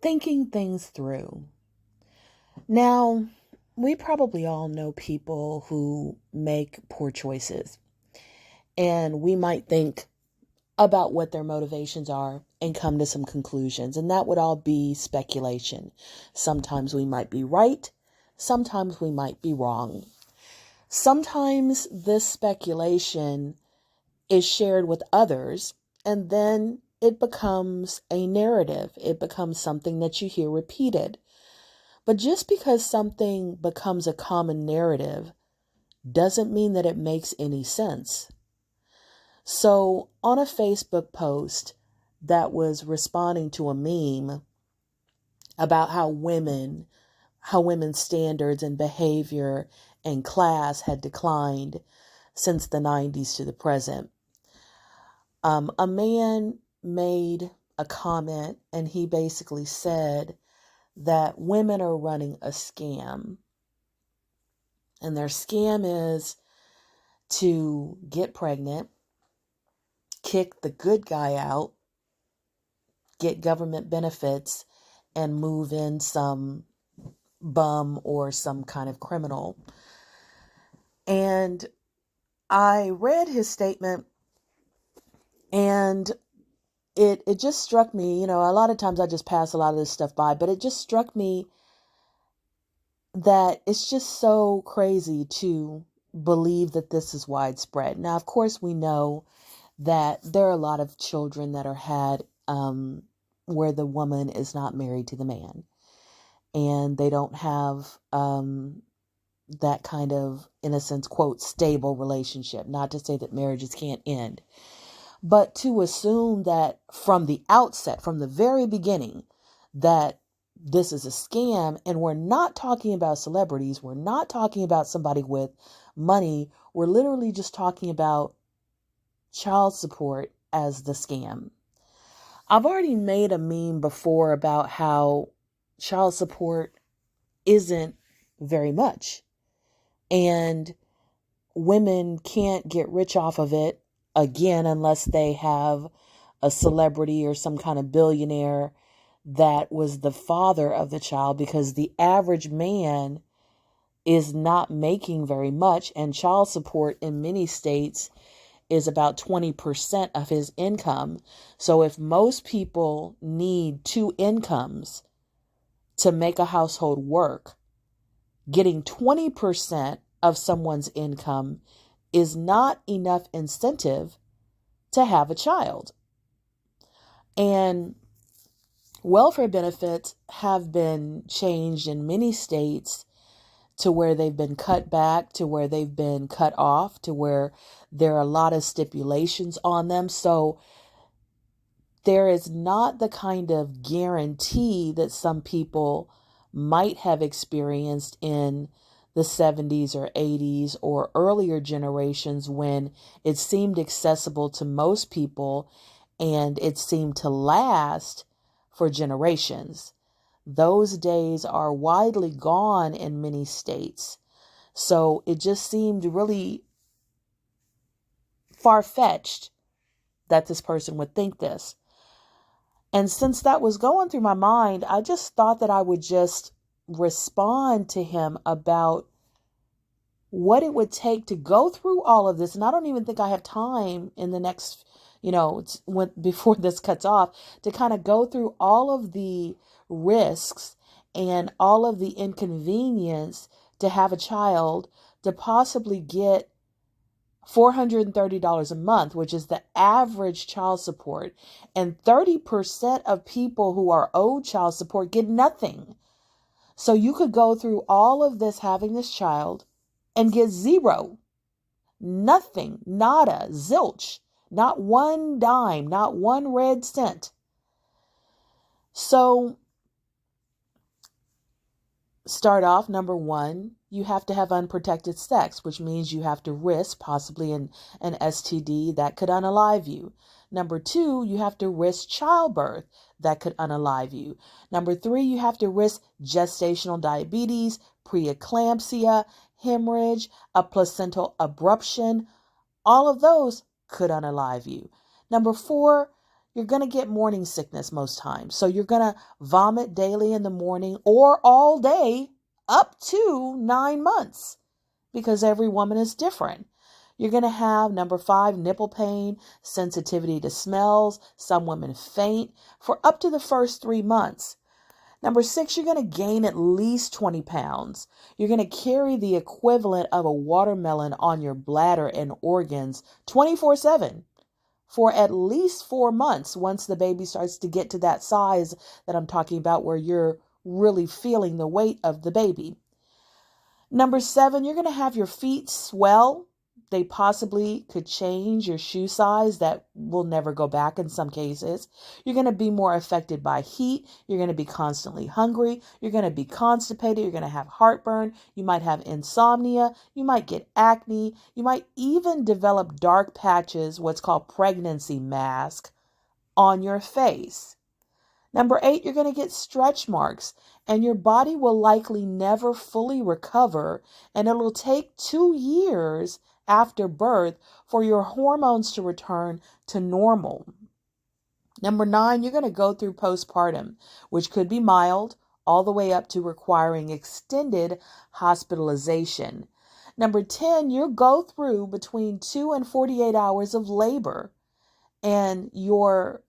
Thinking things through. Now, we probably all know people who make poor choices, and we might think about what their motivations are and come to some conclusions, and that would all be speculation. Sometimes we might be right, sometimes we might be wrong. Sometimes this speculation is shared with others, and then it becomes a narrative. It becomes something that you hear repeated. But just because something becomes a common narrative doesn't mean that it makes any sense. So, on a Facebook post that was responding to a meme about how women's standards and behavior and class had declined since the 90s to the present, a man made a comment and he basically said that women are running a scam. And their scam is to get pregnant, kick the good guy out, get government benefits, and move in some bum or some kind of criminal. And I read his statement and it just struck me, a lot of times I just pass a lot of this stuff by, but it just struck me that it's just so crazy to believe that this is widespread. Now, of course, we know that there are a lot of children that are had where the woman is not married to the man and they don't have that kind of, in a sense, quote, stable relationship. Not to say that marriages can't end, but to assume that from the outset, from the very beginning, that this is a scam. And we're not talking about celebrities. We're not talking about somebody with money. We're literally just talking about child support as the scam. I've already made a meme before about how child support isn't very much and women can't get rich off of it again unless they have a celebrity or some kind of billionaire that was the father of the child, because the average man is not making very much, and child support in many states is about 20% of his income. So if most people need two incomes to make a household work, getting 20% of someone's income is not enough incentive to have a child. And welfare benefits have been changed in many states to where they've been cut back, to where they've been cut off, to where there are a lot of stipulations on them. So there is not the kind of guarantee that some people might have experienced in the 70s or 80s or earlier generations, when it seemed accessible to most people and it seemed to last for generations. Those days are widely gone in many states. So it just seemed really far-fetched that this person would think this. And since that was going through my mind, I just thought that I would just respond to him about what it would take to go through all of this. And I don't even think I have time in the next, before this cuts off, to kind of go through all of the risks and all of the inconvenience to have a child, to possibly get $430 a month, which is the average child support. And 30% of people who are owed child support get nothing. So you could go through all of this having this child and get zero, nothing, nada, zilch, not one dime, not one red cent. So start off, number one, you have to have unprotected sex, which means you have to risk possibly an STD that could unalive you. Number two, you have to risk childbirth that could unalive you. Number three, you have to risk gestational diabetes, preeclampsia, hemorrhage, a placental abruption. All of those could unalive you. Number four, you're going to get morning sickness most times. So you're going to vomit daily in the morning or all day up to 9 months because every woman is different. You're going to have, number 5, nipple pain, sensitivity to smells. Some women faint for up to the first 3 months. Number 6, you're going to gain at least 20 pounds. You're going to carry the equivalent of a watermelon on your bladder and organs 24/7 for at least 4 months once the baby starts to get to that size that I'm talking about where you're really feeling the weight of the baby. Number 7, you're going to have your feet swell. They possibly could change your shoe size. That will never go back in some cases. You're going to be more affected by heat. You're going to be constantly hungry. You're going to be constipated. You're going to have heartburn. You might have insomnia. You might get acne. You might even develop dark patches, what's called pregnancy mask, on your face. Number 8, you're going to get stretch marks, and your body will likely never fully recover, and it'll take 2 years after birth for your hormones to return to normal. Number 9, you're going to go through postpartum, which could be mild, all the way up to requiring extended hospitalization. Number 10, you'll go through between 2 and 48 hours of labor, and your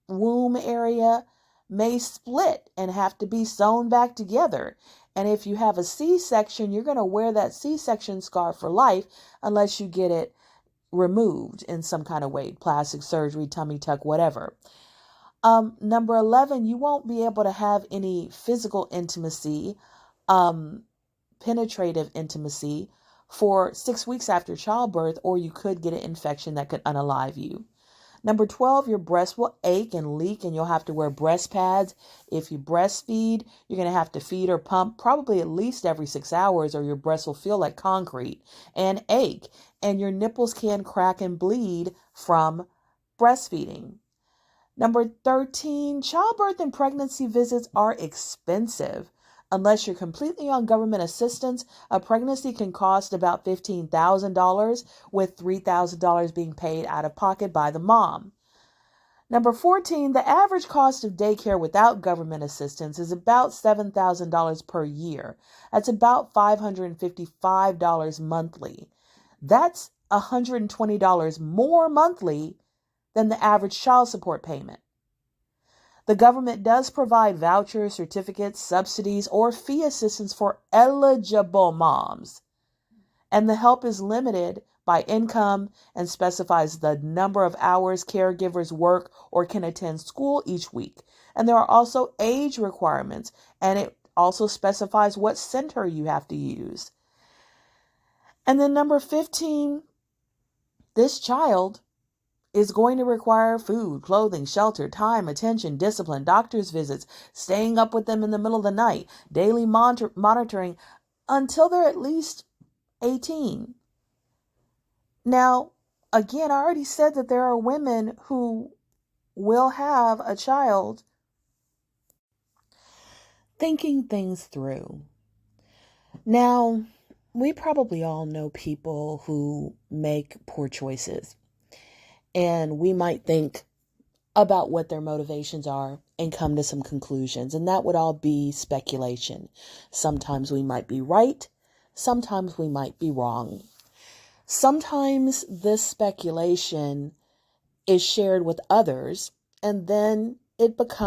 womb area may split and have to be sewn back together. And if you have a C-section, you're going to wear that C-section scar for life unless you get it removed in some kind of way, plastic surgery, tummy tuck, whatever. Number 11, you won't be able to have any physical intimacy, penetrative intimacy for 6 weeks after childbirth, or you could get an infection that could unalive you. Number 12, your breast will ache and leak, and you'll have to wear breast pads. If you breastfeed, you're going to have to feed or pump probably at least every 6 hours, or your breast will feel like concrete and ache, and your nipples can crack and bleed from breastfeeding. Number 13, childbirth and pregnancy visits are expensive. Unless you're completely on government assistance, a pregnancy can cost about $15,000, with $3,000 being paid out of pocket by the mom. Number 14, the average cost of daycare without government assistance is about $7,000 per year. That's about $555 monthly. That's $120 more monthly than the average child support payment. The government does provide vouchers, certificates, subsidies, or fee assistance for eligible moms. And the help is limited by income and specifies the number of hours caregivers work or can attend school each week. And there are also age requirements, and it also specifies what center you have to use. And then number 15, this child is going to require food, clothing, shelter, time, attention, discipline, doctor's visits, staying up with them in the middle of the night, daily monitoring until they're at least 18. Now, again, I already said that there are women who will have a child thinking things through. Now, we probably all know people who make poor choices. And we might think about what their motivations are and come to some conclusions. And that would all be speculation. Sometimes we might be right. Sometimes we might be wrong. Sometimes this speculation is shared with others, and then it becomes